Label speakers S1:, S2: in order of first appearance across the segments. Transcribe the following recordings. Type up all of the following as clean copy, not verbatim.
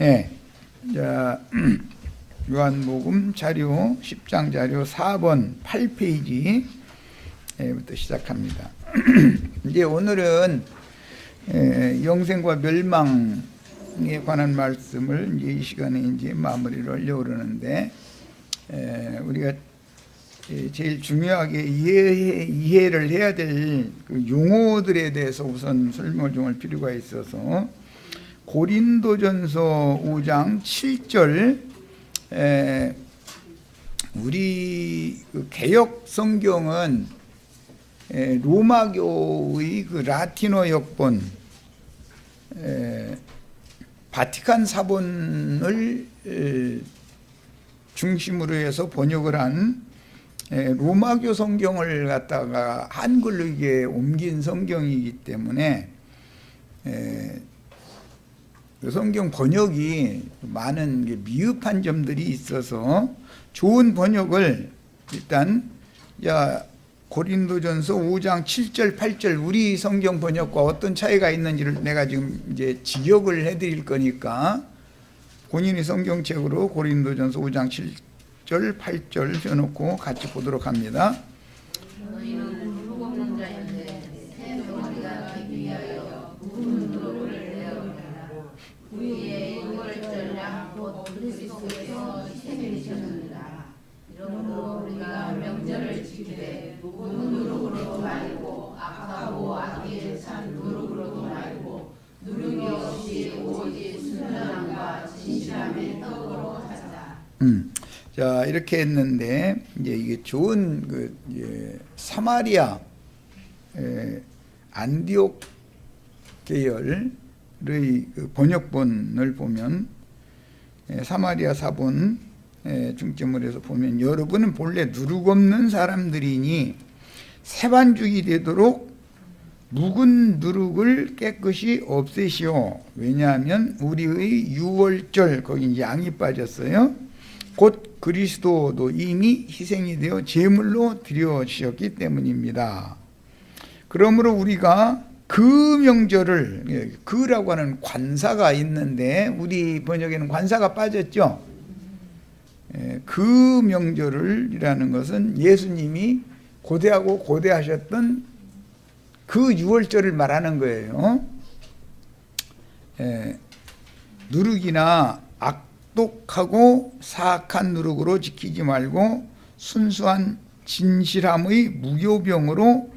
S1: 예. 자, 요한복음 자료 10장 자료 4번 8페이지부터 시작합니다. 이제 오늘은 영생과 멸망에 관한 말씀을 이제 이 시간에 이제 마무리를 하려고 그러는데, 우리가 제일 중요하게 이해를 해야 될 그 용어들에 대해서 우선 설명을 좀 할 필요가 있어서, 고린도전서 5장 7절, 우리 그 개역 성경은 로마교의 그 라틴어 역본, 바티칸 사본을 중심으로 해서 번역을 한 로마교 성경을 갖다가 한글로 이게 옮긴 성경이기 때문에 그 성경 번역이 많은 미흡한 점들이 있어서 좋은 번역을 일단, 고린도전서 5장 7절 8절 우리 성경 번역과 어떤 차이가 있는지를 내가 지금 이제 지적을 해드릴 거니까 본인의 성경책으로 고린도전서 5장 7절 8절 써놓고 같이 보도록 합니다.
S2: 우리가 명절을 지키되 묵은 누룩으로 말고 악하고 악기에 찬 누룩으로도 말고 누룩이 없이 오직 순전함과 진실함의 떡으로 하자.
S1: 자, 이렇게 했는데 이제 이게 좋은 사마리아 안디옥 계열의 그 번역본을 보면, 사마리아 사본 중점을 해서 보면, 여러분은 본래 누룩 없는 사람들이니 세반죽이 되도록 묵은 누룩을 깨끗이 없애시오. 왜냐하면 우리의 유월절, 거기 이제 양이 빠졌어요. 곧 그리스도도 이미 희생이 되어 제물로 드려지셨기 때문입니다. 그러므로 우리가 그 명절을, 그라고 하는 관사가 있는데 우리 번역에는 관사가 빠졌죠. 그 명절이라는 것은 예수님이 고대하고 고대하셨던 그 유월절을 말하는 거예요. 누룩이나 악독하고 사악한 누룩으로 지키지 말고 순수한 진실함의 무교병으로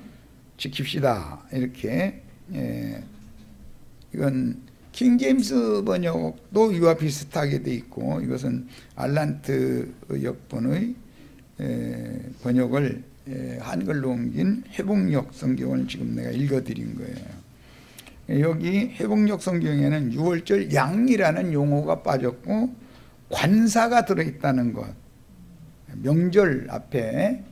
S1: 지킵시다. 이렇게, 이건 킹제임스 번역도 이와 비슷하게 돼 있고, 이것은 알란트 역본의 번역을 한글로 옮긴 회복력 성경을 지금 내가 읽어드린 거예요. 여기 회복력 성경에는 유월절 양이라는 용어가 빠졌고 관사가 들어있다는 것, 명절 앞에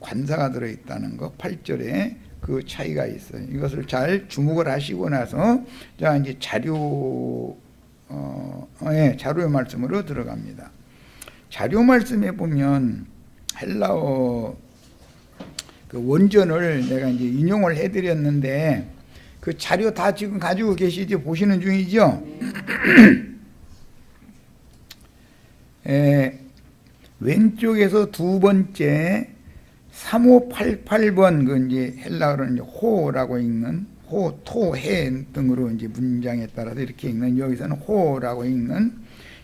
S1: 관사가 들어있다는 것, 8절에 그 차이가 있어요. 이것을 잘 주목을 하시고 나서, 자, 이제 자료의 말씀으로 들어갑니다. 자료 말씀에 보면 헬라어 그 원전을 내가 이제 인용을 해드렸는데, 그 자료 다 지금 가지고 계시지, 보시는 중이죠? 왼쪽에서 두 번째 3588번, 그 이제 헬라어로는 이제 호라고 읽는, 호, 토, 해 등으로 이제 문장에 따라서 이렇게 읽는, 여기서는 호라고 읽는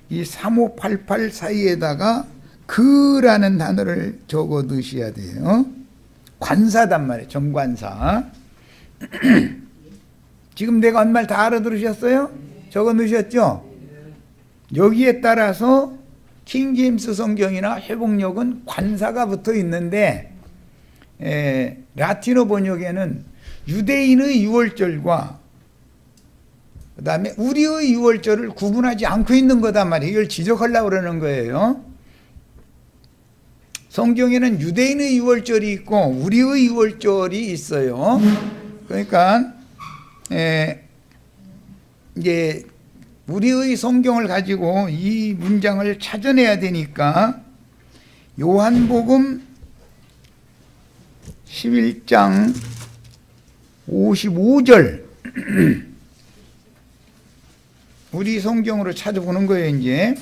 S1: 이 3588 사이에다가 그라는 단어를 적어 넣으셔야 돼요. 관사단 말이에요. 정관사. 지금 내가 한 말 다 알아들으셨어요? 적어 넣으셨죠? 여기에 따라서 킹제임스 성경이나 회복력은 관사가 붙어 있는데, 라틴어 번역에는 유대인의 유월절과 그 다음에 우리의 유월절을 구분하지 않고 있는 거단 말이에요. 이걸 지적하려고 그러는 거예요. 성경에는 유대인의 유월절이 있고 우리의 유월절이 있어요. 그러니까 이제 우리의 성경을 가지고 이 문장을 찾아내야 되니까, 요한복음 11장 55절 우리 성경으로 찾아보는 거예요. 이제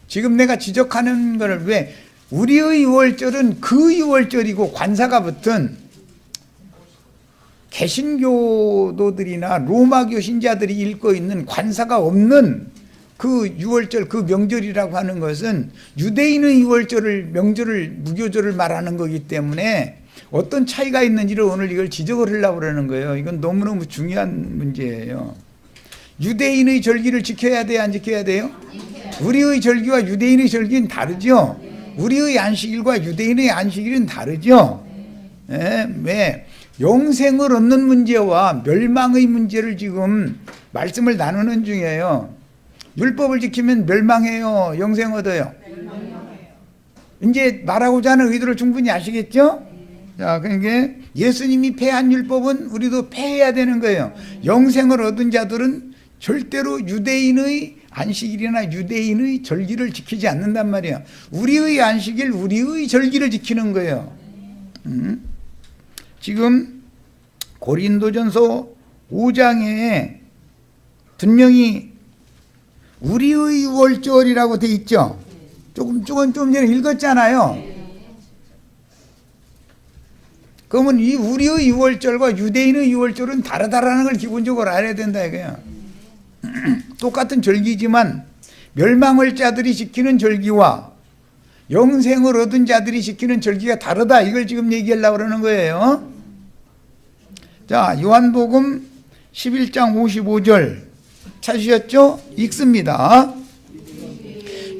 S1: 지금 내가 지적하는 거를 왜 우리의 유월절은 그 유월절이고 관사가 붙은 개신교도들이나 로마교 신자들이 읽고 있는 관사가 없는 그 유월절, 그 명절이라고 하는 것은 유대인의 유월절을, 명절을, 무교절을 말하는 거기 때문에 어떤 차이가 있는지를 오늘 이걸 지적을 하려고 그러는 거예요. 이건 너무너무 중요한 문제예요. 유대인의 절기를 지켜야 돼요, 안 지켜야 돼요? 우리의 절기와 유대인의 절기는 다르죠. 우리의 안식일과 유대인의 안식일은 다르죠. 왜? 영생을 얻는 문제와 멸망의 문제를 지금 말씀을 나누는 중이에요. 율법을 지키면 멸망해요, 영생 얻어요? 이제 말하고자 하는 의도를 충분히 아시겠죠? 자, 그러니까 예수님이 폐한 율법은 우리도 폐해야 되는 거예요. 영생을 얻은 자들은 절대로 유대인의 안식일이나 유대인의 절기를 지키지 않는단 말이에요. 우리의 안식일, 우리의 절기를 지키는 거예요. 지금 고린도전서 5장에 분명히 우리의 유월절이라고 돼 있죠. 조금 전에 읽었잖아요. 그러면 이 우리의 유월절과 유대인의 유월절은 다르다라는 걸 기본적으로 알아야 된다 이거야. 똑같은 절기지만 멸망을 자들이 지키는 절기와 영생을 얻은 자들이 지키는 절기가 다르다. 이걸 지금 얘기하려고 그러는 거예요. 자, 요한복음 11장 55절 찾으셨죠? 읽습니다.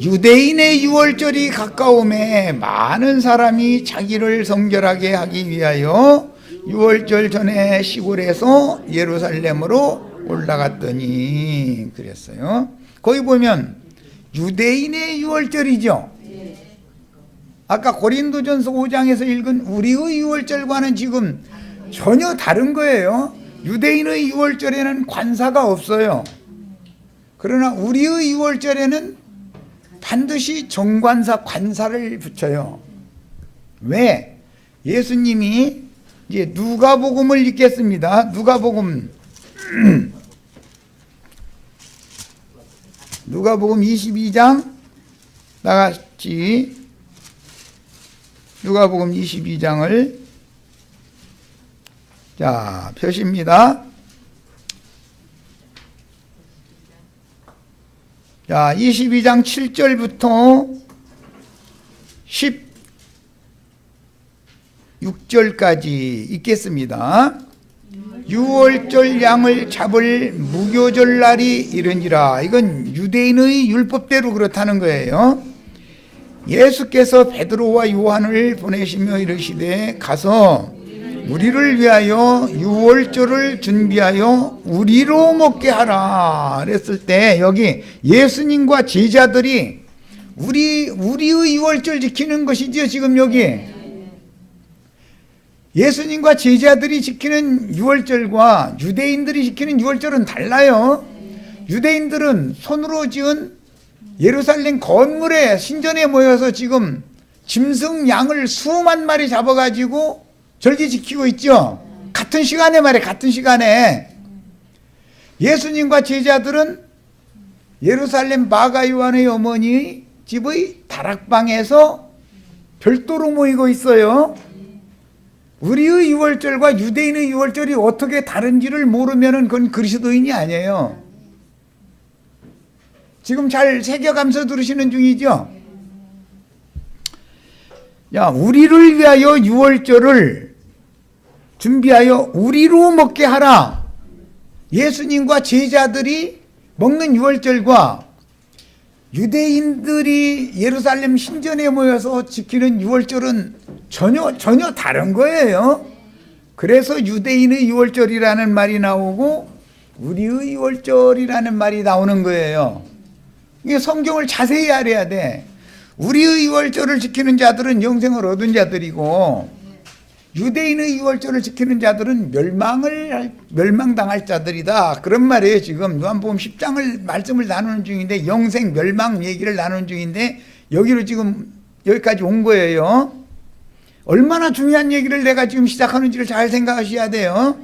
S1: 유대인의 유월절이 가까움에 많은 사람이 자기를 성결하게 하기 위하여 유월절 전에 시골에서 예루살렘으로 올라갔더니 그랬어요. 거기 보면 유대인의 유월절이죠. 아까 고린도전서 5장에서 읽은 우리의 유월절과는 지금 전혀 다른 거예요. 유대인의 유월절에는 관사가 없어요. 그러나 우리의 유월절에는 반드시 정관사 관사를 붙여요. 왜? 예수님이 이제 누가복음을 읽겠습니다. 누가복음 22장 나같이 누가복음 22장을 자 펴십니다. 자 22장 7절부터 16절까지 읽겠습니다. 유월절 양을 잡을 무교절 날이 이르니라. 이건 유대인의 율법대로 그렇다는 거예요. 예수께서 베드로와 요한을 보내시며 이르시되 가서 우리를 위하여 유월절을 준비하여 우리로 먹게 하라 그랬을 때 여기 예수님과 제자들이 우리의 유월절 지키는 것이죠. 지금 여기 예수님과 제자들이 지키는 유월절과 유대인들이 지키는 유월절은 달라요. 유대인들은 손으로 지은 예루살렘 건물에 신전에 모여서 지금 짐승 양을 수만 마리 잡아가지고 절기 지키고 있죠. 같은 시간에 말이에요. 같은 시간에 예수님과 제자들은 예루살렘 마가 요한의 어머니 집의 다락방에서 별도로 모이고 있어요. 우리의 유월절과 유대인의 유월절이 어떻게 다른지를 모르면 그건 그리스도인이 아니에요. 지금 잘 새겨가면서 들으시는 중이죠. 야, 우리를 위하여 유월절을 준비하여 우리로 먹게 하라. 예수님과 제자들이 먹는 유월절과 유대인들이 예루살렘 신전에 모여서 지키는 유월절은 전혀 다른 거예요. 그래서 유대인의 유월절이라는 말이 나오고 우리의 유월절이라는 말이 나오는 거예요. 이게 성경을 자세히 알아야 돼. 우리의 유월절을 지키는 자들은 영생을 얻은 자들이고 유대인의 유월절을 지키는 자들은 멸망당할 자들이다. 그런 말이에요. 지금 요한복음 10장을 말씀을 나누는 중인데 영생 멸망 얘기를 나누는 중인데 여기로 지금 여기까지 온 거예요. 얼마나 중요한 얘기를 내가 지금 시작하는지를 잘 생각하셔야 돼요.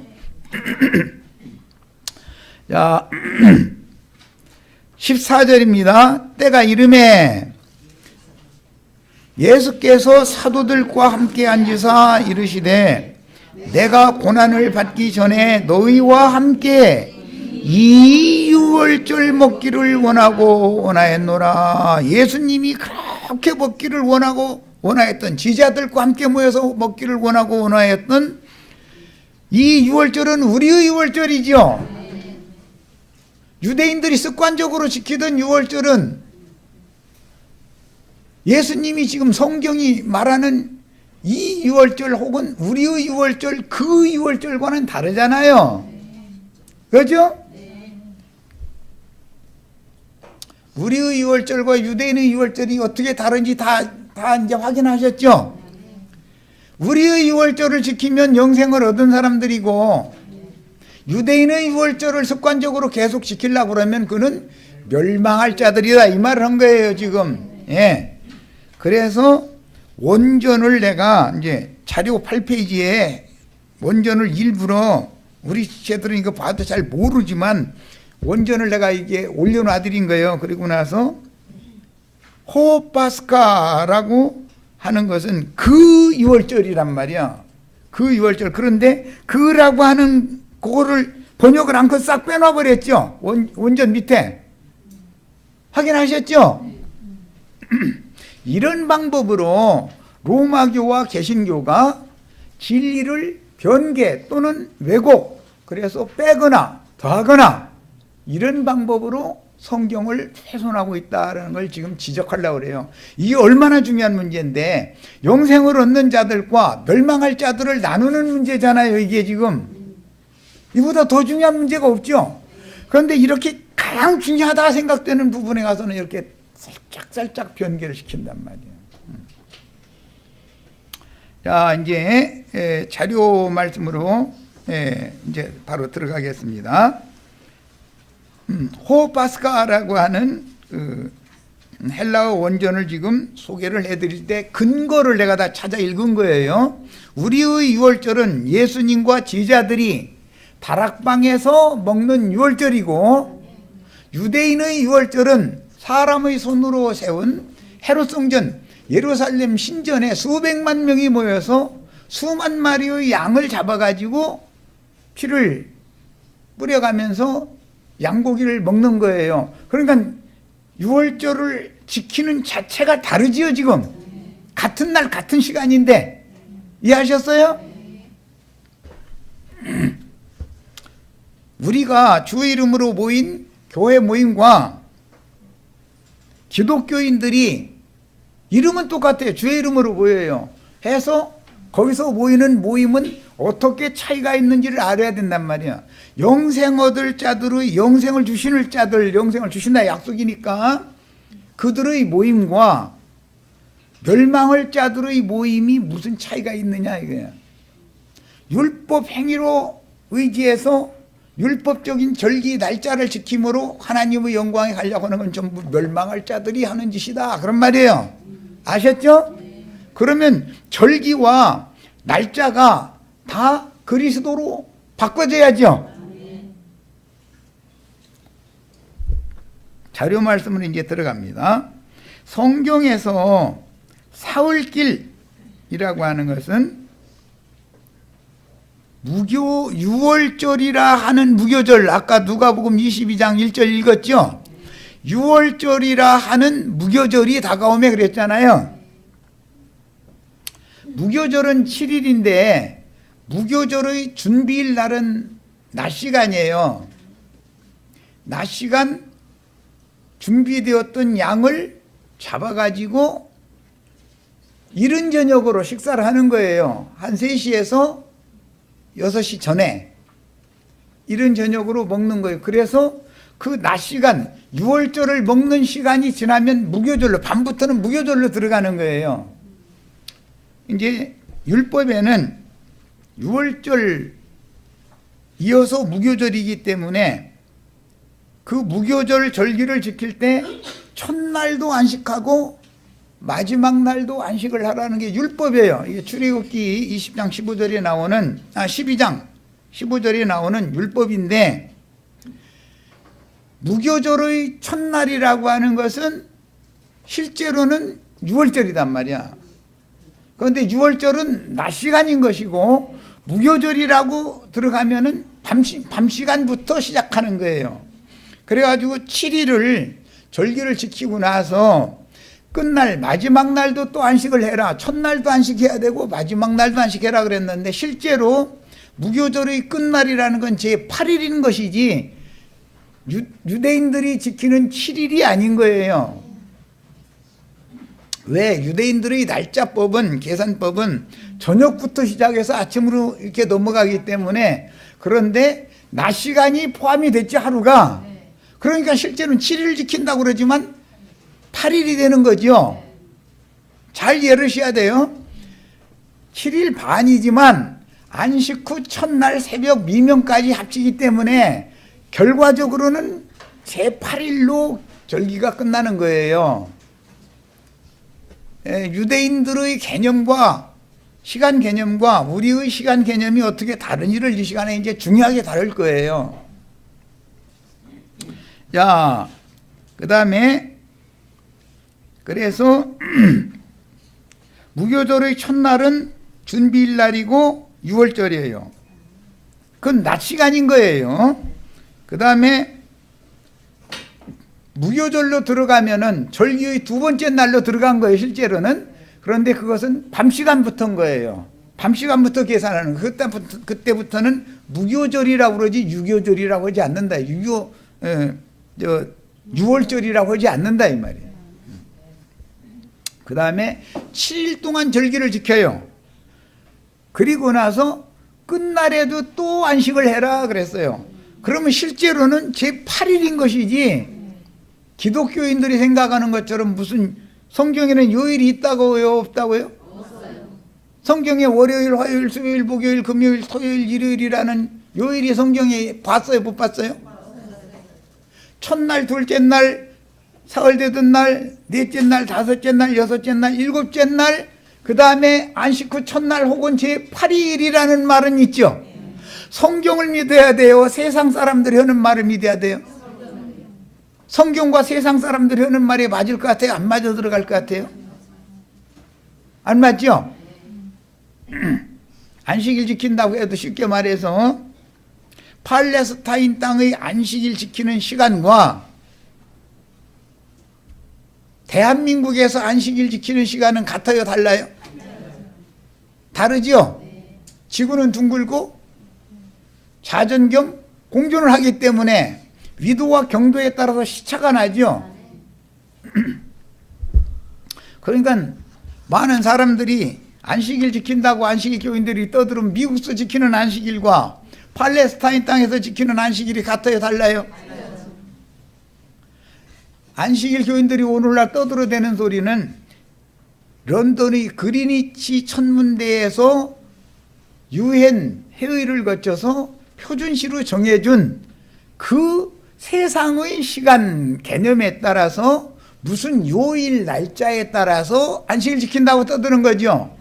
S1: 자, 14절입니다. 때가 이르매 예수께서 사도들과 함께 앉으사 이르시되 내가 고난을 받기 전에 너희와 함께 이 유월절 먹기를 원하였노라. 예수님이 그렇게 먹기를 원하였던, 제자들과 함께 모여서 먹기를 원하였던 이 유월절은 우리의 유월절이죠. 유대인들이 습관적으로 지키던 유월절은 예수님이 지금 성경이 말하는 이 유월절 혹은 우리의 유월절, 그 유월절과는 다르잖아요. 그렇죠? 우리의 유월절과 유대인의 유월절이 어떻게 다른지 다 이제 확인하셨죠? 우리의 유월절을 지키면 영생을 얻은 사람들이고, 유대인의 유월절을 습관적으로 계속 지키려고 그러면 그는 멸망할 자들이다, 이 말을 한 거예요 지금. 예. 그래서 원전을 내가 이제 자료 8페이지에 원전을 일부러, 우리 쟤들은 이거 봐도 잘 모르지만 원전을 내가 이게 올려놔드린 거예요. 그리고 나서 호파스카라고 하는 것은 그 유월절이란 말이야. 그 유월절. 그런데 그라고 하는 그거를 번역을 않고 싹 빼놔버렸죠. 원전 밑에. 확인하셨죠? 이런 방법으로 로마교와 개신교가 진리를 변개 또는 왜곡, 그래서 빼거나 더하거나 이런 방법으로 성경을 훼손하고 있다는 걸 지금 지적하려고 그래요. 이게 얼마나 중요한 문제인데, 영생을 얻는 자들과 멸망할 자들을 나누는 문제잖아요. 이게 지금 이보다 더 중요한 문제가 없죠. 그런데 이렇게 가장 중요하다 생각되는 부분에 가서는 이렇게 살짝 변개를 시킨단 말이에요. 자, 이제 자료 말씀으로 이제 바로 들어가겠습니다. 호파스카라고 하는 그 헬라어 원전을 지금 소개를 해드릴 때 근거를 내가 다 찾아 읽은 거예요. 우리의 유월절은 예수님과 제자들이 다락방에서 먹는 유월절이고, 유대인의 유월절은 사람의 손으로 세운 헤롯 성전 예루살렘 신전에 수백만 명이 모여서 수만 마리의 양을 잡아가지고 피를 뿌려가면서 양고기를 먹는 거예요. 그러니까 유월절을 지키는 자체가 다르지요. 지금 같은 날 같은 시간인데. 이해하셨어요? 우리가 주의 이름으로 모인 교회 모임과 기독교인들이 이름은 똑같아요. 주의 이름으로 모여요. 해서 거기서 모이는 모임은 어떻게 차이가 있는지를 알아야 된단 말이야. 영생 얻을 자들의, 영생을 주시는 자들, 영생을 주신다 약속이니까 그들의 모임과 멸망할 자들의 모임이 무슨 차이가 있느냐 이거야. 율법 행위로 의지해서 율법적인 절기 날짜를 지킴으로 하나님의 영광에 가려고 하는 건 전부 멸망할 자들이 하는 짓이다, 그런 말이에요. 아셨죠? 그러면 절기와 날짜가 다 그리스도로 바꿔져야죠. 자료 말씀으로 이제 들어갑니다. 성경에서 사흘길이라고 하는 것은 무교 유월절이라 하는 무교절, 아까 누가복음 22장 1절 읽었죠? 유월절이라 하는 무교절이 다가오매 그랬잖아요. 무교절은 7일인데 무교절의 준비일 날은 낮 시간이에요. 낮 시간 준비되었던 양을 잡아가지고 이른 저녁으로 식사를 하는 거예요. 한 3시에서 6시 전에 이른 저녁으로 먹는 거예요. 그래서 그 낮 시간, 유월절을 먹는 시간이 지나면 무교절로, 밤부터는 무교절로 들어가는 거예요. 이제 율법에는 유월절 이어서 무교절이기 때문에 그 무교절 절기를 지킬 때 첫날도 안식하고 마지막 날도 안식을 하라는 게 율법이에요. 이게 출애굽기 20장 15절에 나오는 12장 15절에 나오는 율법인데, 무교절의 첫날이라고 하는 것은 실제로는 유월절이단 말이야. 그런데 유월절은 낮 시간인 것이고 무교절이라고 들어가면은 밤 시간부터 시작하는 거예요. 그래가지고 7일을 절기를 지키고 나서 끝날 마지막 날도 또 안식을 해라. 첫날도 안식해야 되고 마지막 날도 안식해라 그랬는데 실제로 무교절의 끝날이라는 건 제8일인 것이지 유대인들이 지키는 7일이 아닌 거예요. 왜? 유대인들의 날짜법은, 계산법은 저녁부터 시작해서 아침으로 이렇게 넘어가기 때문에. 그런데 낮 시간이 포함이 됐지, 하루가. 그러니까 실제로는 7일을 지킨다고 그러지만 8일이 되는 거죠. 잘 이해하셔야 돼요. 7일 반이지만 안식 후 첫날 새벽 미명까지 합치기 때문에 결과적으로는 제8일로 절기가 끝나는 거예요. 유대인들의 개념과 시간 개념과 우리의 시간 개념이 어떻게 다른지를 이 시간에 이제 중요하게 다룰 거예요. 자, 그 다음에 그래서 무교절의 첫날은 준비일 날이고 유월절이에요. 그건 낮 시간인 거예요. 그 다음에 무교절로 들어가면은 절기의 두 번째 날로 들어간 거예요, 실제로는. 그런데 그것은 밤 시간부터인 거예요. 밤 시간부터 계산하는 거. 그때부터는 무교절이라고 그러지 유교절이라고 하지 않는다. 유월절이라고 하지 않는다 이 말이에요. 그 다음에 7일 동안 절기를 지켜요. 그리고 나서 끝날에도 또 안식을 해라 그랬어요. 그러면 실제로는 제8일인 것이지 기독교인들이 생각하는 것처럼 무슨 성경에는 요일이 있다고요, 없다고요? 없어요. 성경에 월요일, 화요일, 수요일, 목요일, 금요일, 토요일, 일요일이라는 요일이 성경에 봤어요, 못 봤어요? 첫날, 둘째 날, 사흘 되던 날, 넷째 날, 다섯째 날, 여섯째 날, 일곱째 날, 그 다음에 안식 후 첫날 혹은 제8일이라는 말은 있죠. 성경을 믿어야 돼요? 세상 사람들이 하는 말을 믿어야 돼요? 성경과 세상 사람들이 하는 말이 맞을 것 같아요? 안 맞아 들어갈 것 같아요? 안 맞죠? 안식일 지킨다고 해도 쉽게 말해서 팔레스타인 땅의 안식일 지키는 시간과 대한민국에서 안식일 지키는 시간은 같아요? 달라요? 다르죠? 지구는 둥글고 자전경 공존을 하기 때문에 위도와 경도에 따라서 시차가 나죠. 그러니까 많은 사람들이 안식일 지킨다고 안식일 교인들이 떠들면 미국에서 지키는 안식일과 팔레스타인 땅에서 지키는 안식일이 같아요? 달라요? 안식일 교인들이 오늘날 떠들어대는 소리는 런던의 그리니치 천문대에서 유엔 회의를 거쳐서 표준시로 정해준 그 세상의 시간 개념에 따라서 무슨 요일 날짜에 따라서 안식일 지킨다고 떠드는 거죠.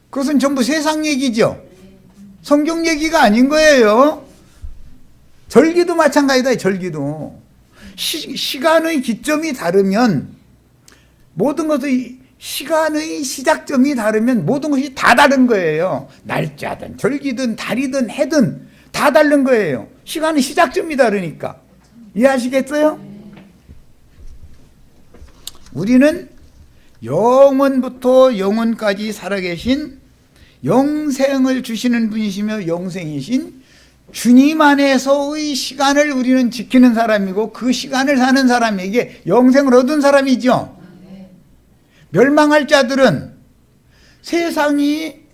S1: 그것은 전부 세상 얘기죠. 성경 얘기가 아닌 거예요. 절기도 마찬가지다. 절기도 시간의 기점이 다르면 모든 것의 시간의 시작점이 다르면 모든 것이 다 다른 거예요. 날짜든 절기든 달이든 해든 다 다른 거예요. 시간의 시작점이 다르니까. 이해하시겠어요? 우리는 영원부터 영원까지 살아계신 영생을 주시는 분이시며 영생이신 주님 안에서의 시간을 우리는 지키는 사람이고 그 시간을 사는 사람에게 영생을 얻은 사람이죠. 멸망할 자들은 세상이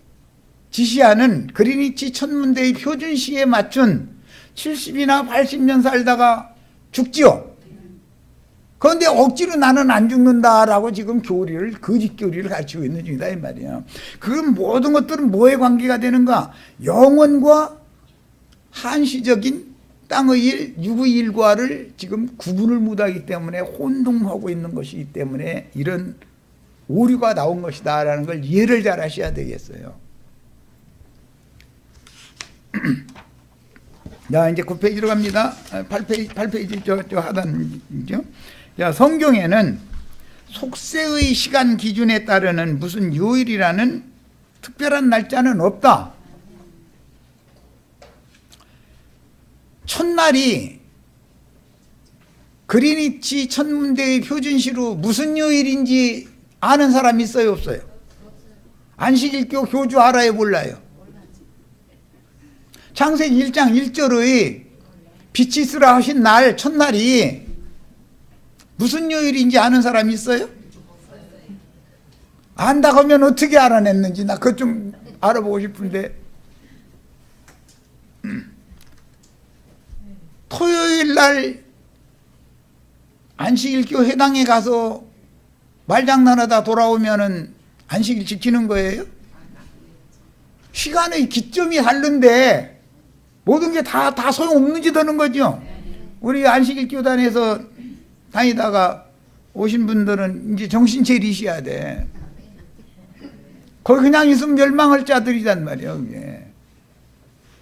S1: 지시하는 그리니치 천문대의 표준시에 맞춘 70이나 80년 살다가 죽지요. 그런데 억지로 나는 안 죽는다라고 지금 거짓 교리를 가르치고 있는 중이다 이 말이에요. 그 모든 것들은 뭐에 관계가 되는가? 영원과 한시적인 땅의 일, 육의 일과를 지금 구분을 못하기 때문에 혼동하고 있는 것이기 때문에 이런 오류가 나온 것이다 라는 걸 이해를 잘 하셔야 되겠어요. 자, 이제 9페이지로 갑니다. 8페이지 저 하단이죠. 자, 성경에는 속세의 시간 기준에 따르는 무슨 요일이라는 특별한 날짜는 없다. 첫날이 그리니치 천문대의 표준시로 무슨 요일인지 아는 사람 있어요, 없어요? 안식일교 교주 알아요, 몰라요? 창세기 1장 1절의 빛이 있으라 하신 날 첫날이 무슨 요일인지 아는 사람 있어요? 안다고 하면 어떻게 알아냈는지 나 그것 좀 알아보고 싶은데. 토요일 날 안식일교 회당에 가서 말장난하다 돌아오면은 안식일 지키는 거예요? 시간의 기점이 다른데 모든 게 다 소용없는 짓 하는 거죠. 우리 안식일 교단에서 다니다가 오신 분들은 이제 정신 차리셔야 돼. 거기 그냥 있으면 멸망할 자들이란 말이에요. 그게.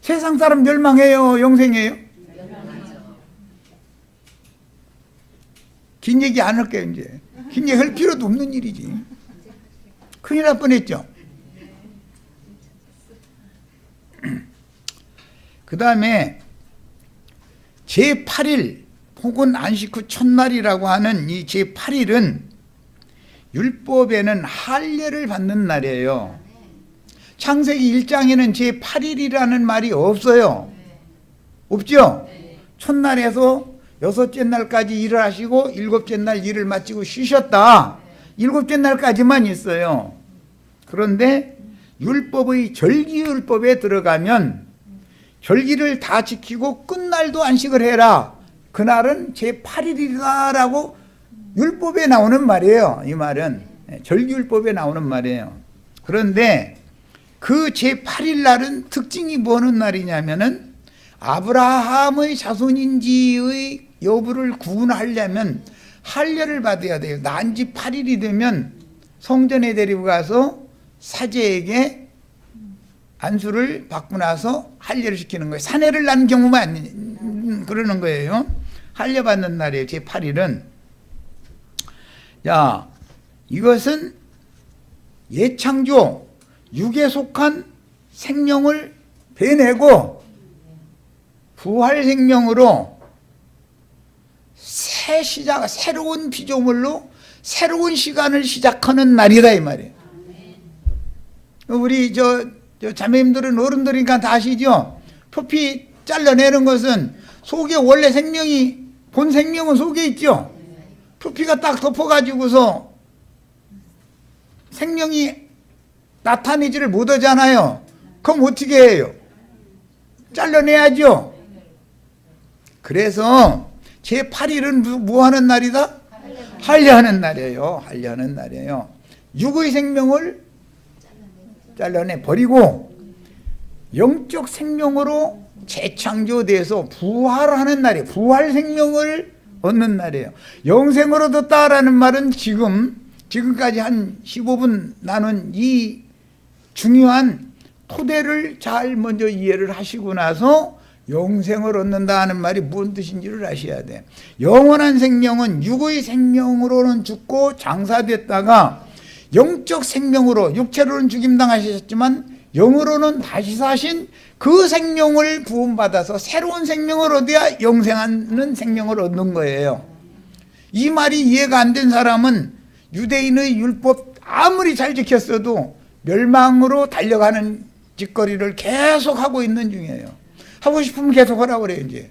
S1: 세상 사람 멸망해요, 영생해요? 긴 얘기 안 할게요. 이제 긴 얘기 할 필요도 없는 일이지. 큰일 날 뻔했죠. 그 다음에 제8일 혹은 안식 후 첫날이라고 하는 이 제8일은 율법에는 할례를 받는 날이에요. 창세기 1장에는 제8일이라는 말이 없어요. 없죠? 첫날에서 여섯째 날까지 일을 하시고 일곱째 날 일을 마치고 쉬셨다. 일곱째 날까지만 있어요. 그런데 율법의 절기율법에 들어가면 절기를 다 지키고 끝날도 안식을 해라. 그날은 제8일이다라고 율법에 나오는 말이에요. 이 말은 절기율법에 나오는 말이에요. 그런데 그 제8일 날은 특징이 뭐는 날이냐면은 아브라함의 자손인지의 여부를 구분하려면 할례를 받아야 돼요. 난지 8일이 되면 성전에 데리고 가서 사제에게 안수를 받고 나서 할례를 시키는 거예요. 사내를 낳는 경우만 그러는 거예요. 할례 받는 날이에요. 제8일은. 자, 이것은 예창조 육에 속한 생명을 베내고 부활 생명으로 새로운 피조물로 새로운 시간을 시작하는 날이다 이 말이에요. 우리 자매님들은 어른들이니까 다 아시죠? 표피 잘라내는 것은 속에 원래 생명이 본 생명은 속에 있죠. 표피가 딱 덮어가지고서 생명이 나타내지를 못하잖아요. 그럼 어떻게 해요? 잘라내야죠. 그래서 제8일은 뭐 하는 날이다? 할례하는 날이에요. 할례하는 날이에요. 육의 생명을 잘라내 버리고 영적 생명으로 재창조돼서 부활하는 날이에요. 부활 생명을 얻는 날이에요. 영생을 얻었다라는 말은 지금까지 한 15분 나눈 이 중요한 토대를 잘 먼저 이해를 하시고 나서 영생을 얻는다 하는 말이 무슨 뜻인지를 아셔야 돼. 영원한 생명은 육의 생명으로는 죽고 장사됐다가 영적 생명으로 육체로는 죽임당하셨지만 영으로는 다시 사신 그 생명을 부음받아서 새로운 생명을 얻어야 영생하는 생명을 얻는 거예요. 이 말이 이해가 안 된 사람은 유대인의 율법 아무리 잘 지켰어도 멸망으로 달려가는 짓거리를 계속 하고 있는 중이에요. 하고 싶으면 계속 하라고 그래요. 이제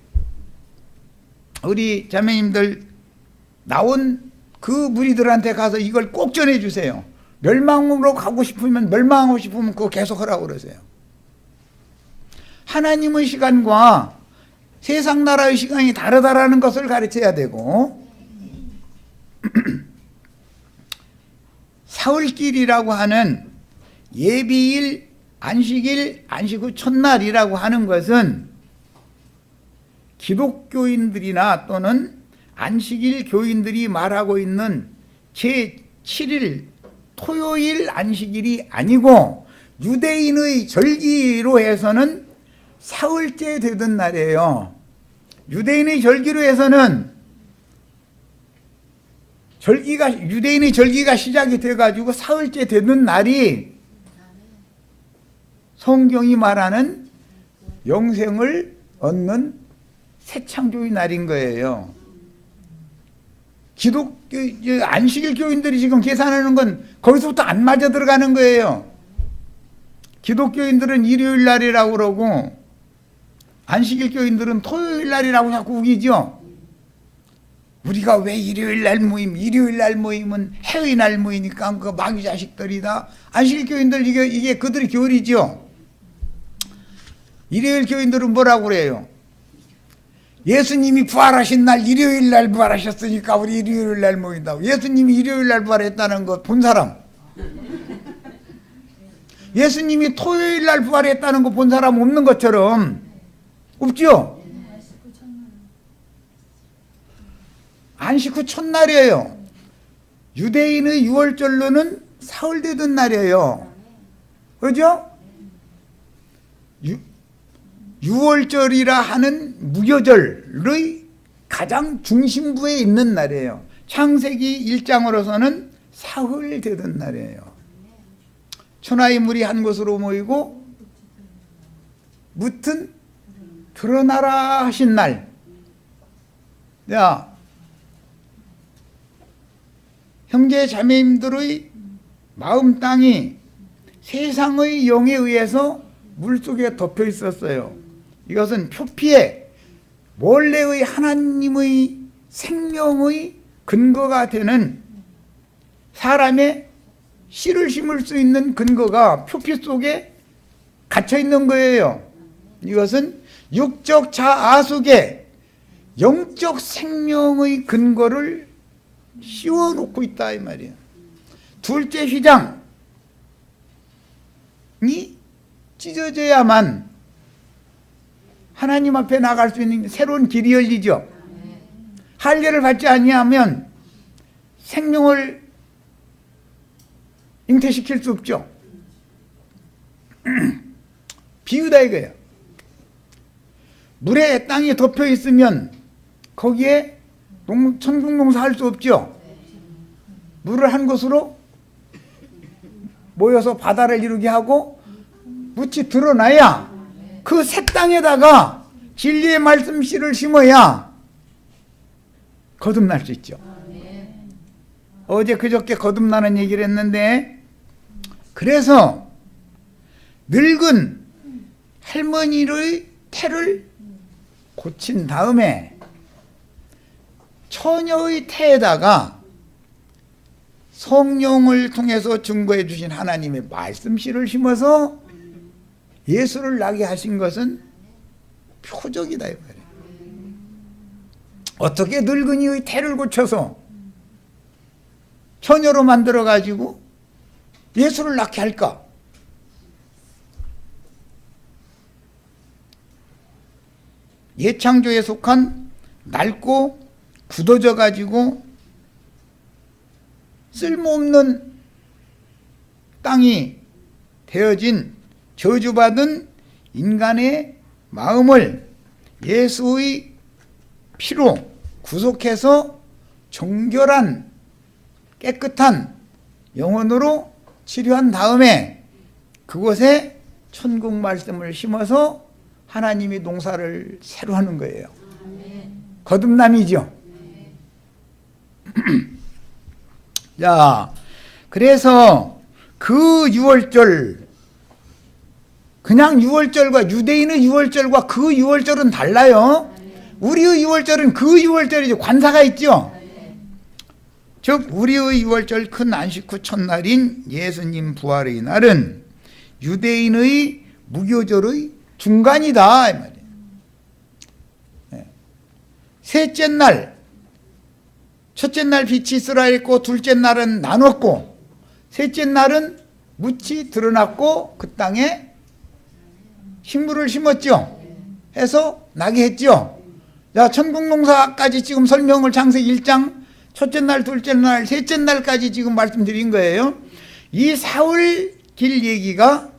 S1: 우리 자매님들 나온 그 무리들한테 가서 이걸 꼭 전해주세요. 멸망으로 가고 싶으면 멸망하고 싶으면 그거 계속 하라고 그러세요. 하나님의 시간과 세상 나라의 시간이 다르다라는 것을 가르쳐야 되고 사흘길이라고 하는 예비일, 안식일, 안식 후 첫날이라고 하는 것은 기독교인들이나 또는 안식일 교인들이 말하고 있는 제7일 토요일 안식일이 아니고 유대인의 절기로 해서는 사흘째 되던 날이에요. 유대인의 절기로 해서는 유대인의 절기가 시작이 돼가지고 사흘째 되는 날이 성경이 말하는 영생을 얻는 새 창조의 날인 거예요. 안식일 교인들이 지금 계산하는 건 거기서부터 안 맞아 들어가는 거예요. 기독교인들은 일요일 날이라고 그러고 안식일 교인들은 토요일 날이라고 자꾸 우기죠. 우리가 왜 일요일 날 모임은 해의 날 모이니까 그 마귀 자식들이다. 안식일 교인들 이게 그들의 교리죠. 일요일 교인들은 뭐라고 그래요? 예수님이 부활하신 날 일요일 날 부활하셨으니까 우리 일요일 날 모인다고. 예수님이 일요일 날 부활했다는 거 본 사람? 예수님이 토요일 날 부활했다는 거 본 사람 없는 것처럼 없죠? 안식 후 첫날이에요. 유대인의 유월절로는 사흘 되던 날이에요. 그죠? 유월절이라 하는 무교절의 가장 중심부에 있는 날이에요. 창세기 1장으로서는 사흘 되던 날이에요. 천하의 물이 한 곳으로 모이고 무튼 드러나라 하신 날. 야, 형제 자매님들의 마음 땅이 세상의 영에 의해서 물속에 덮여 있었어요. 이것은 표피에 원래의 하나님의 생명의 근거가 되는 사람의 씨를 심을 수 있는 근거가 표피 속에 갇혀 있는 거예요. 이것은 육적 자아 속에 영적 생명의 근거를 씌워놓고 있다 이 말이에요. 둘째 휘장이 찢어져야만 하나님 앞에 나갈 수 있는 새로운 길이 열리죠. 할례를 받지 아니하면 생명을 잉태시킬 수 없죠. 비유다 이거예요. 물에 땅이 덮여 있으면 거기에 천국 농사 할 수 없죠. 물을 한 곳으로 모여서 바다를 이루게 하고 묻이 드러나야 그 새 땅에다가 진리의 말씀 씨를 심어야 거듭날 수 있죠. 어제 그저께 거듭나는 얘기를 했는데, 그래서 늙은 할머니의 태를 고친 다음에 처녀의 태에다가 성령을 통해서 증거해 주신 하나님의 말씀씨를 심어서 예수를 나게 하신 것은 표적이다 이 말이에요. 어떻게 늙은이의 태를 고쳐서 처녀로 만들어 가지고 예수를 낳게 할까? 예창조에 속한 낡고 굳어져 가지고 쓸모없는 땅이 되어진 저주받은 인간의 마음을 예수의 피로 구속해서 정결한 깨끗한 영혼으로 치료한 다음에 그곳에 천국 말씀을 심어서 하나님이 농사를 새로 하는 거예요. 거듭남이죠. 자, 그래서 그 유월절, 그냥 유월절과 유대인의 유월절과 그 유월절은 달라요. 우리의 유월절은 그 유월절이죠. 관사가 있죠. 즉 우리의 유월절 큰 안식 후 첫날인 예수님 부활의 날은 유대인의 무교절의 중간이다 이 말이에요. 셋째 날, 첫째 날 빛이 있으라 했고 둘째 날은 나눴고 셋째 날은 묻이 드러났고 그 땅에 식물을 심었죠. 해서 나게 했죠. 자, 천국농사까지 지금 설명을 창세기 1장 첫째 날, 둘째 날, 셋째 날까지 지금 말씀드린 거예요. 이 사흘 길 얘기가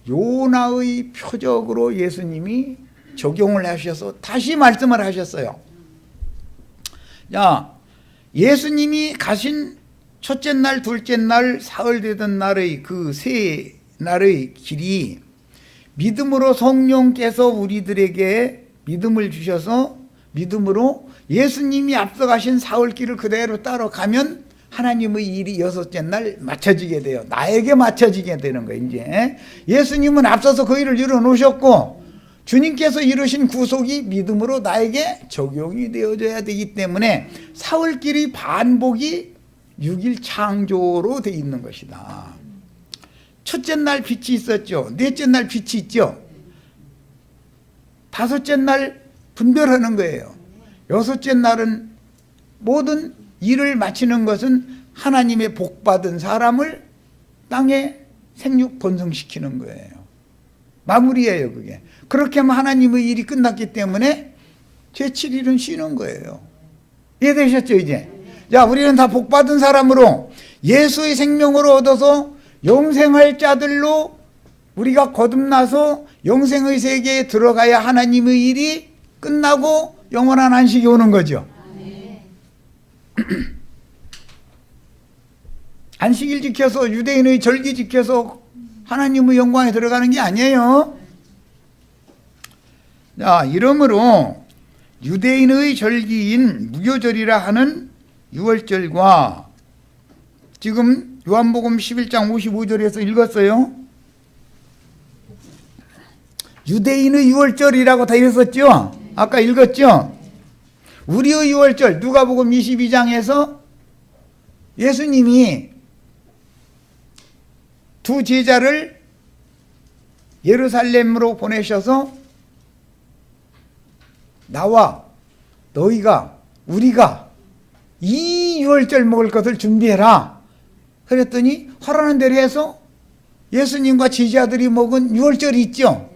S1: 요나의 표적으로 예수님이 적용을 하셔서 다시 말씀을 하셨어요. 야, 예수님이 가신 첫째 날, 둘째 날, 사흘 되던 날의 그 세 날의 길이 믿음으로 성령께서 우리들에게 믿음을 주셔서 믿음으로 예수님이 앞서가신 사흘길을 그대로 따라가면 하나님의 일이 여섯째 날 맞춰지게 돼요. 나에게 맞춰지게 되는 거예요. 이제 예수님은 앞서서 그 일을 이뤄 놓으셨고 주님께서 이루신 구속이 믿음으로 나에게 적용이 되어져야 되기 때문에 사흘길의 반복이 6일 창조로 되어 있는 것이다. 첫째 날 빛이 있었죠. 넷째 날 빛이 있죠. 다섯째 날 분별하는 거예요. 여섯째 날은 모든 일을 마치는 것은 하나님의 복받은 사람을 땅에 생육 번성시키는 거예요. 마무리예요, 그게. 그렇게 하면 하나님의 일이 끝났기 때문에 제7일은 쉬는 거예요. 이해되셨죠, 이제? 자, 우리는 다 복받은 사람으로 예수의 생명으로 얻어서 영생할 자들로 우리가 거듭나서 영생의 세계에 들어가야 하나님의 일이 끝나고 영원한 안식이 오는 거죠. 안식일 지켜서 유대인의 절기 지켜서 하나님의 영광에 들어가는 게 아니에요. 자, 이러므로 유대인의 절기인 무교절이라 하는 유월절과 지금 요한복음 11장 55절에서 읽었어요. 유대인의 유월절이라고 다 읽었죠. 아까 읽었죠. 우리의 유월절 누가복음 22장에서 예수님이 두 제자를 예루살렘으로 보내셔서 나와 너희가 우리가 이 유월절 먹을 것을 준비해라. 그랬더니 하라는 대로 해서 예수님과 제자들이 먹은 유월절이 있죠.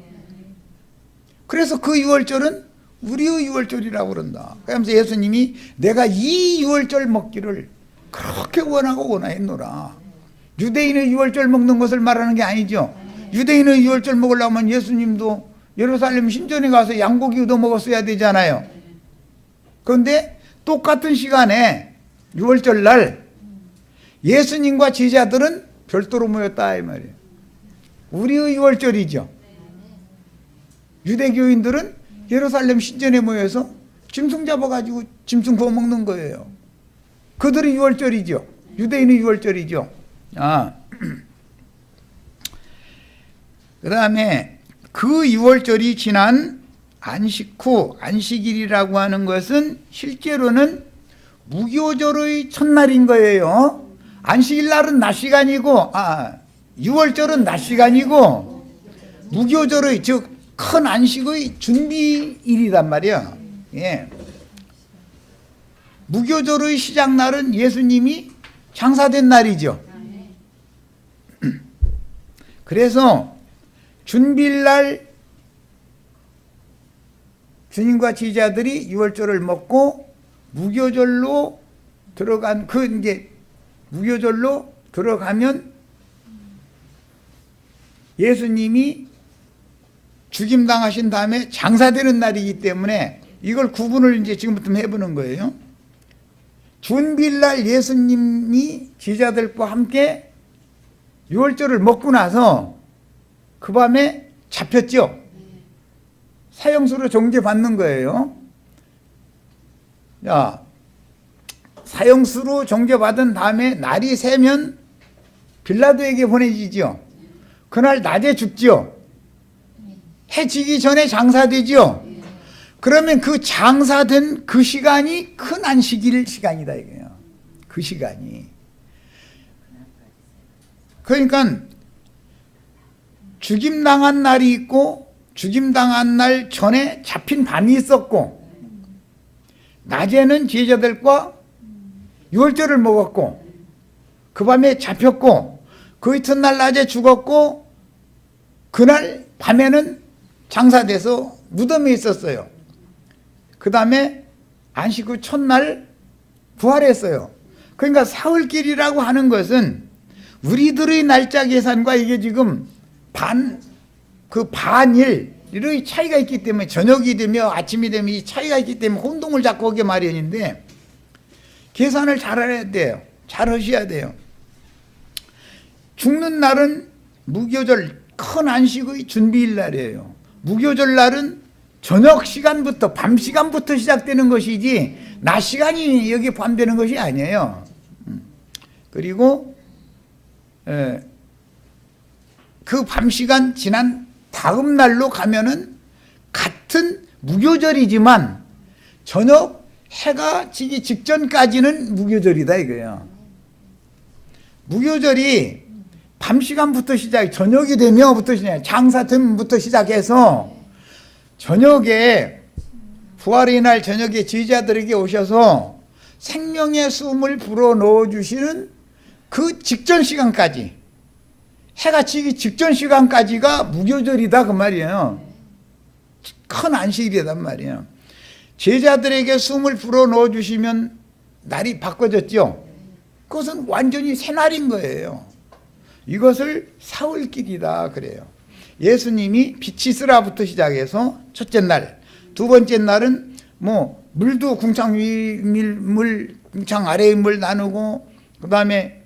S1: 그래서 그 유월절은 우리의 유월절이라고 그런다. 그러면서 예수님이 내가 이 유월절 먹기를 그렇게 원하고 원하였노라. 유대인의 유월절 먹는 것을 말하는 게 아니죠. 유대인의 유월절 먹으려면 예수님도 예루살렘 신전에 가서 양고기 얻어 먹었어야 되잖아요. 그런데 똑같은 시간에 유월절 날 예수님과 제자들은 별도로 모였다 이 말이에요. 우리의 유월절이죠. 유대교인들은 예루살렘 신전에 모여서 짐승 잡아가지고 짐승 구워 먹는 거예요. 그들의 유월절이죠. 유대인의 유월절이죠. 그 다음에 그 유월절이 지난 안식 후 안식일이라고 하는 것은 실제로는 무교절의 첫날인 거예요. 안식일 날은 낮 시간이고 유월절은 낮 시간이고 무교절의 즉 큰 안식의 준비일이란 말이야. 예. 무교절의 시작날은 예수님이 장사된 날이죠. 그래서 준비일날 주님과 제자들이 유월절을 먹고 무교절로 들어간 이제 무교절로 들어가면 예수님이 죽임당하신 다음에 장사되는 날이기 때문에 이걸 구분을 이제 지금부터 해보는 거예요. 준비일날 예수님이 제자들과 함께 유월절을 먹고 나서 그 밤에 잡혔죠. 사형수로 정죄받는 거예요. 자, 사형수로 정죄받은 다음에 날이 새면 빌라도에게 보내지죠. 그날 낮에 죽죠. 해 지기 전에 장사되죠. 그러면 그 장사된 그 시간이 큰 안식일 시간이다 이거예요. 그 시간이. 그러니까 죽임당한 날이 있고 죽임당한 날 전에 잡힌 밤이 있었고 낮에는 제자들과 유월절을 먹었고 그 밤에 잡혔고 그 이튿날 낮에 죽었고 그날 밤에는 장사돼서 무덤에 있었어요. 그 다음에 안식 후 첫날 부활했어요. 그러니까 사흘길이라고 하는 것은 우리들의 날짜 계산과 이게 지금 그 반일의 차이가 있기 때문에 저녁이 되며 아침이 되면 이 차이가 있기 때문에 혼동을 자꾸 하게 마련인데 계산을 잘 해야 돼요. 잘 하셔야 돼요. 죽는 날은 무교절 큰 안식의 준비일 날이에요. 무교절 날은 저녁 시간부터 밤 시간부터 시작되는 것이지 낮 시간이 여기 포함되는 것이 아니에요. 그리고 그 밤 시간 지난 다음 날로 가면은 같은 무교절이지만 저녁 해가 지기 직전까지는 무교절이다 이거예요. 무교절이 밤 시간부터 시작, 저녁이 되면부터 시작, 장사됨부터 시작해서 저녁에 부활의 날 저녁에 제자들에게 오셔서 생명의 숨을 불어 넣어 주시는 그 직전 시간까지, 해가 지기 직전 시간까지가 무교절이다 그 말이에요. 큰 안식일이란 말이에요. 제자들에게 숨을 불어 넣어 주시면 날이 바꿔졌죠. 그것은 완전히 새날인 거예요. 이것을 사흘길이다 그래요. 예수님이 빛이 쓰라부터 시작해서 첫째 날, 두 번째 날은 뭐 물도 궁창 위 물, 궁창 아래의 물 나누고, 그 다음에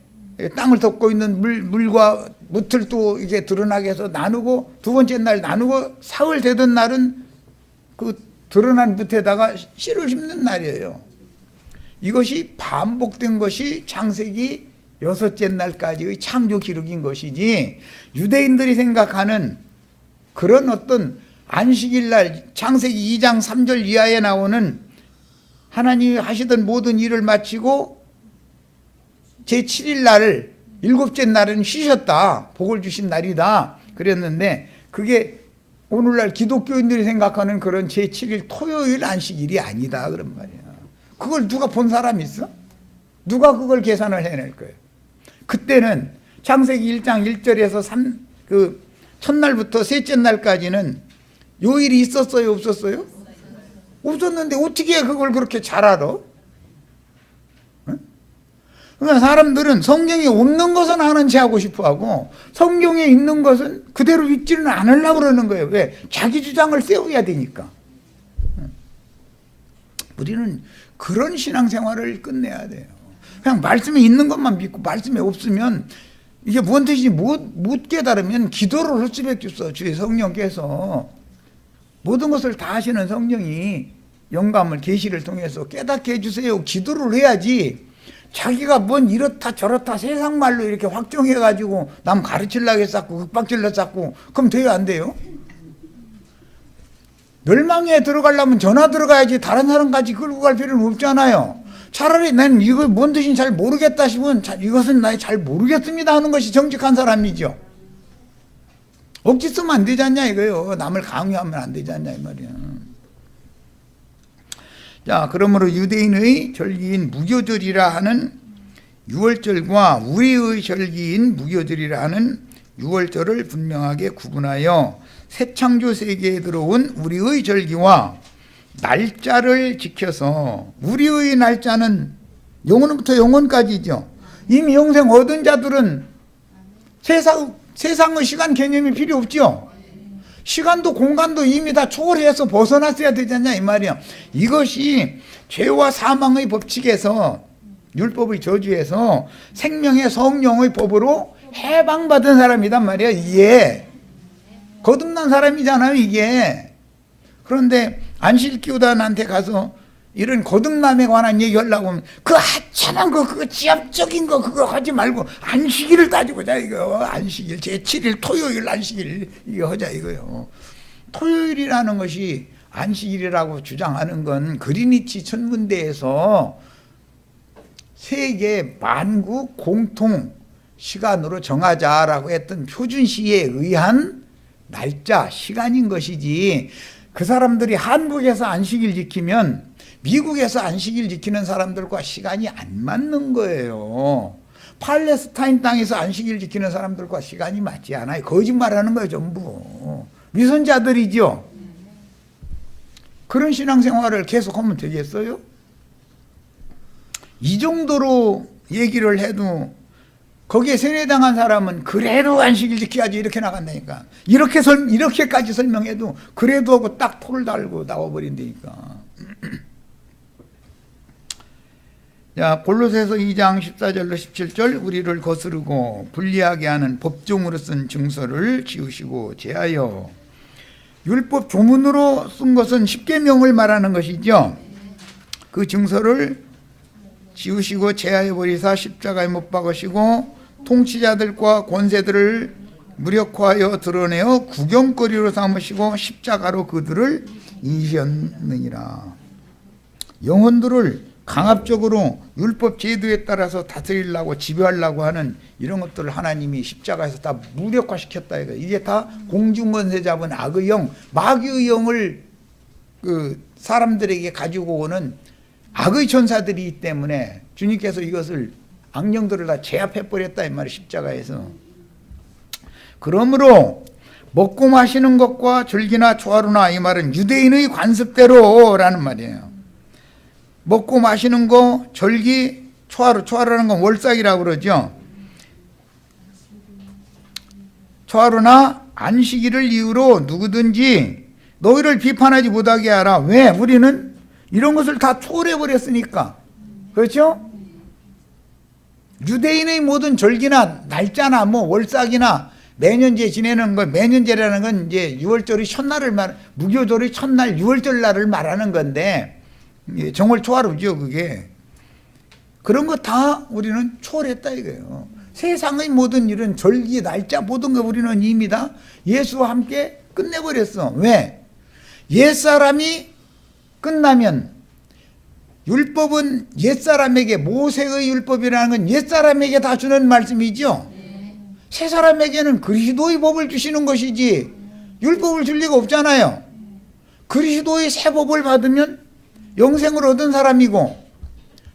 S1: 땅을 덮고 있는 물과 무틀 또 이게 드러나게 해서 나누고, 두 번째 날 나누고, 사흘 되던 날은 그 드러난 붓에다가 씨를 심는 날이에요. 이것이 반복된 것이 창세기 6째 날까지의 창조 기록인 것이지, 유대인들이 생각하는 그런 어떤 안식일 날, 창세기 2장 3절 이하에 나오는 하나님이 하시던 모든 일을 마치고 제7일 날을, 7째 날은 쉬셨다, 복을 주신 날이다 그랬는데, 그게 오늘날 기독교인들이 생각하는 그런 제7일 토요일 안식일이 아니다 그런 말이야. 그걸 누가 본 사람이 있어? 누가 그걸 계산을 해낼 거예요? 그때는 창세기 1장 1절에서 그 첫날부터 셋째 날까지는 요일이 있었어요, 없었어요? 없었는데 어떻게 그걸 그렇게 잘 알아? 그러니까 사람들은 성경에 없는 것은 아는 체 하고 싶어 하고, 성경에 있는 것은 그대로 믿지는 않으려고 그러는 거예요. 왜? 자기 주장을 세워야 되니까. 우리는 그런 신앙생활을 끝내야 돼요. 그냥 말씀에 있는 것만 믿고 말씀에 없으면 이게 뭔 뜻인지 못 깨달으면 기도를 할 수밖에 없어. 주의 성령께서 모든 것을 다 하시는 성령이 영감을 계시를 통해서 깨닫게 해주세요. 기도를 해야지, 자기가 뭔 이렇다 저렇다 세상 말로 이렇게 확정해가지고 남 가르치려고 했었고 윽박질러 쌌고 그럼 돼요, 안 돼요? 멸망에 들어가려면 전화 들어가야지 다른 사람까지 끌고 갈 필요는 없잖아요. 차라리 난 이거 뭔 뜻인지 잘 모르겠다 싶으면 이것은 나 잘 모르겠습니다 하는 것이 정직한 사람이죠. 억지 쓰면 안 되지 않냐 이거요. 남을 강요하면 안 되지 않냐 이 말이야. 자, 그러므로 유대인의 절기인 무교절이라 하는 6월절과 우리의 절기인 무교절이라 하는 6월절을 분명하게 구분하여 새 창조 세계에 들어온 우리의 절기와 날짜를 지켜서, 우리의 날짜는 영원부터 영원까지죠. 이미 영생 얻은 자들은 세상의 시간 개념이 필요 없죠. 시간도 공간도 이미 다 초월해서 벗어났어야 되잖냐 이 말이야. 이것이 죄와 사망의 법칙에서, 율법의 저주에서 생명의 성령의 법으로 해방받은 사람이란 말이야. 이게 거듭난 사람이잖아요 이게. 그런데 안식교단한테 가서 이런 거듭남에 관한 얘기 하려고 하면 그 하찮은 거, 그거 지압적인 거 그거 하지 말고 안식일을 따지고자 이거. 안식일 제7일 토요일 안식일 이거 하자 이거요. 토요일이라는 것이 안식일이라고 주장하는 건 그리니치 천문대에서 세계 만국 공통 시간으로 정하자라고 했던 표준시에 의한 날짜 시간인 것이지, 그 사람들이 한국에서 안식일 지키면 미국에서 안식일 지키는 사람들과 시간이 안 맞는 거예요. 팔레스타인 땅에서 안식일 지키는 사람들과 시간이 맞지 않아요. 거짓말하는 거예요 전부. 위선자들이죠. 그런 신앙생활을 계속하면 되겠어요? 이 정도로 얘기를 해도 거기에 세뇌당한 사람은 그래도 안식일 지켜야지 이렇게 나간다니까. 이렇게까지 설명해도 그래도 하고 딱 토를 달고 나와버린다니까. 자, 골로새서 2장 14절로 17절 우리를 거스르고 불리하게 하는 법종으로 쓴 증서를 지우시고 제하여 율법 조문으로 쓴 것은 십계명을 말하는 것이죠. 그 증서를 지우시고 제하여 버리사 십자가에 못 박으시고 통치자들과 권세들을 무력화하여 드러내어 구경거리로 삼으시고 십자가로 그들을 이셨느니라. 영혼들을 강압적으로 율법 제도에 따라서 다스리려고 지배하려고 하는 이런 것들을 하나님이 십자가에서 다 무력화시켰다. 이게 다 공중권세 잡은 악의 영, 마귀의 영을 그 사람들에게 가지고 오는 악의 천사들이기 때문에 주님께서 이것을 악령들을 다 제압해버렸다 이 말이에요. 십자가에서. 그러므로 먹고 마시는 것과 절기나 초하루나 이 말은 유대인의 관습대로라는 말이에요. 먹고 마시는 거, 절기, 초하루라는 건 월삭이라고 그러죠. 초하루나 안식일을 이유로 누구든지 너희를 비판하지 못하게 하라. 왜? 우리는 이런 것을 다 초월해버렸으니까. 그렇죠? 유대인의 모든 절기나 날짜나 뭐 월삭이나 매년제 지내는 거, 매년제라는 건 이제 6월절의 첫날을 무교절의 첫날 6월절 날을 말하는 건데, 정월 초하루죠, 그게. 그런 거 다 우리는 초월했다 이거예요. 세상의 모든 이런 절기, 날짜 모든 거 우리는 이미 다 예수와 함께 끝내버렸어. 왜? 옛사람이 끝나면, 율법은 옛사람에게, 모세의 율법이라는 건 옛사람에게 다 주는 말씀이죠. 새 사람에게는 그리스도의 법을 주시는 것이지 율법을 줄 리가 없잖아요. 그리스도의 새 법을 받으면 영생을 얻은 사람이고,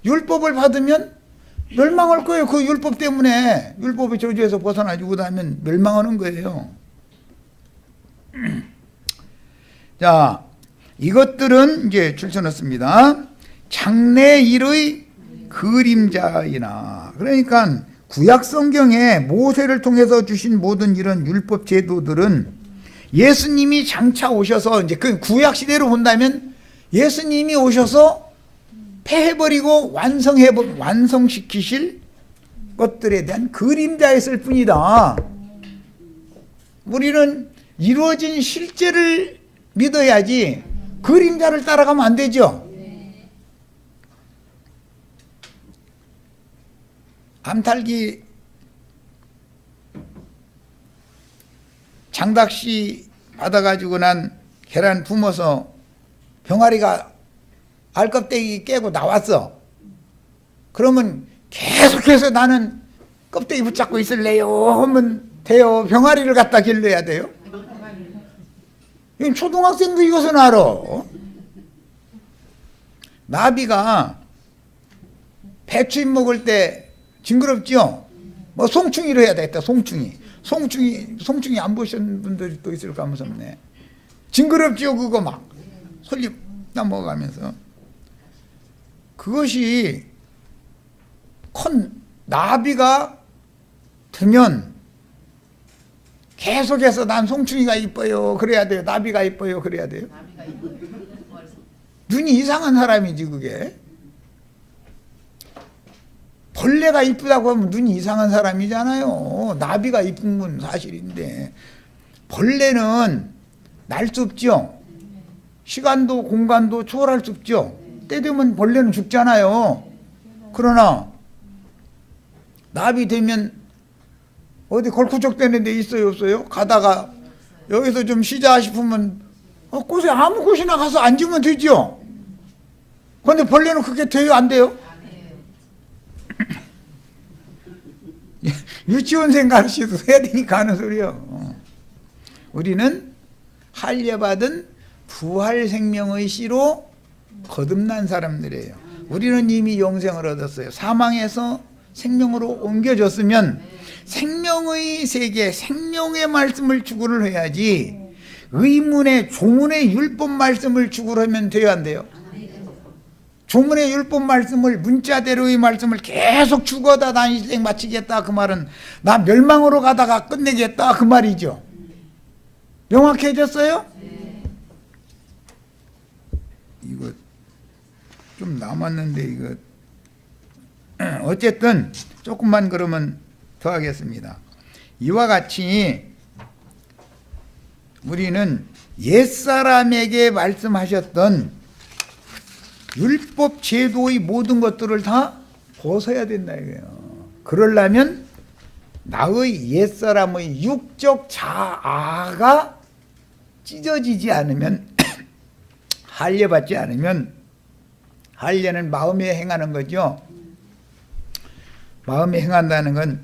S1: 율법을 받으면 멸망할 거예요. 그 율법 때문에 율법의 저주에서 벗어나지 못하면 멸망하는 거예요. 자, 이것들은 이제 줄쳐놨습니다. 장래일의 그림자이나, 그러니까 구약 성경에 모세를 통해서 주신 모든 이런 율법 제도들은 예수님이 장차 오셔서, 이제 그 구약 시대로 본다면 예수님이 오셔서 폐해버리고 완성시키실 것들에 대한 그림자였을 뿐이다. 우리는 이루어진 실제를 믿어야지 그림자를 따라가면 안 되죠. 암탈기 장닭씨 받아가지고 난 계란 품어서 병아리가 알껍데기 깨고 나왔어. 그러면 계속해서 나는 껍데기 붙잡고 있을래요 하면 돼요? 병아리를 갖다 길러야 돼요? 초등학생도 이것은 알아. 나비가 배추잎 먹을 때 징그럽죠? 뭐 송충이로 해야 되겠다. 송충이 안 보신 분들이 또 있을까 무섭네. 징그럽죠? 그거 막 솔잎 넘어가면서. 그것이 나비가 되면 계속해서 난 송충이가 이뻐요 그래야 돼요? 나비가 이뻐요 그래야 돼요? 눈이 이상한 사람이지 그게. 벌레가 이쁘다고 하면 눈이 이상한 사람이잖아요. 나비가 이쁜 건 사실인데, 벌레는 날 수 없죠. 시간도 공간도 초월할 수 없죠. 때 되면 벌레는 죽잖아요. 그러나 나비 되면 어디 걸쿠적대는 데 있어요 없어요? 가다가 여기서 좀 쉬자 싶으면 곳에 아무 곳이나 가서 앉으면 되죠. 그런데 벌레는 그게 돼요 안 돼요? 유치원생 가르치도 해야 되니까 하는 소리요. 우리는 할례받은 부활 생명의 씨로 거듭난 사람들이에요. 우리는 이미 영생을 얻었어요. 사망에서 생명으로 옮겨졌으면 생명의 세계, 생명의 말씀을 추구를 해야지 의문의 조문의 율법 말씀을 추구를 하면 돼요 안 돼요? 조문의 율법 말씀을 문자대로의 말씀을 계속 죽어다 난 인생 마치겠다 그 말은 나 멸망으로 가다가 끝내겠다 그 말이죠. 명확해졌어요? 이거 좀 남았는데 이거 어쨌든 조금만 그러면 더 하겠습니다. 이와 같이 우리는 옛사람에게 말씀하셨던 율법 제도의 모든 것들을 다 벗어야 된다 이거예요. 그러려면 나의 옛사람의 육적 자아가 찢어지지 않으면 할례받지 않으면 할례는 마음에 행하는 거죠. 마음에 행한다는 건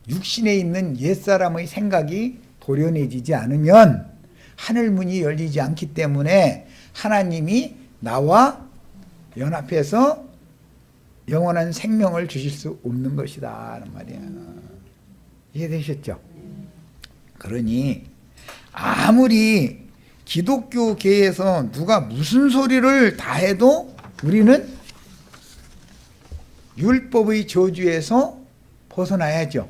S1: 육신에 있는 옛사람의 생각이 도려내지지 않으면 하늘 문이 열리지 않기 때문에 하나님이 나와 연합해서 영원한 생명을 주실 수 없는 것이다 하는 말이야. 이해되셨죠? 그러니 아무리 기독교계에서 누가 무슨 소리를 다 해도 우리는 율법의 저주에서 벗어나야죠.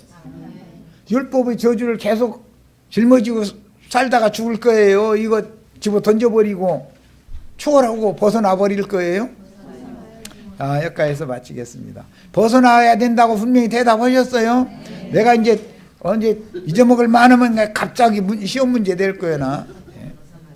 S1: 율법의 저주를 계속 짊어지고 살다가 죽을 거예요? 이거 집어 던져버리고 초월하고 벗어나 버릴 거예요? 여기까지서 마치겠습니다. 벗어나야 된다고 분명히 대답하셨어요? 내가 이제 언제 잊어먹을 만하면 갑자기 시험 문제 될 거야 나.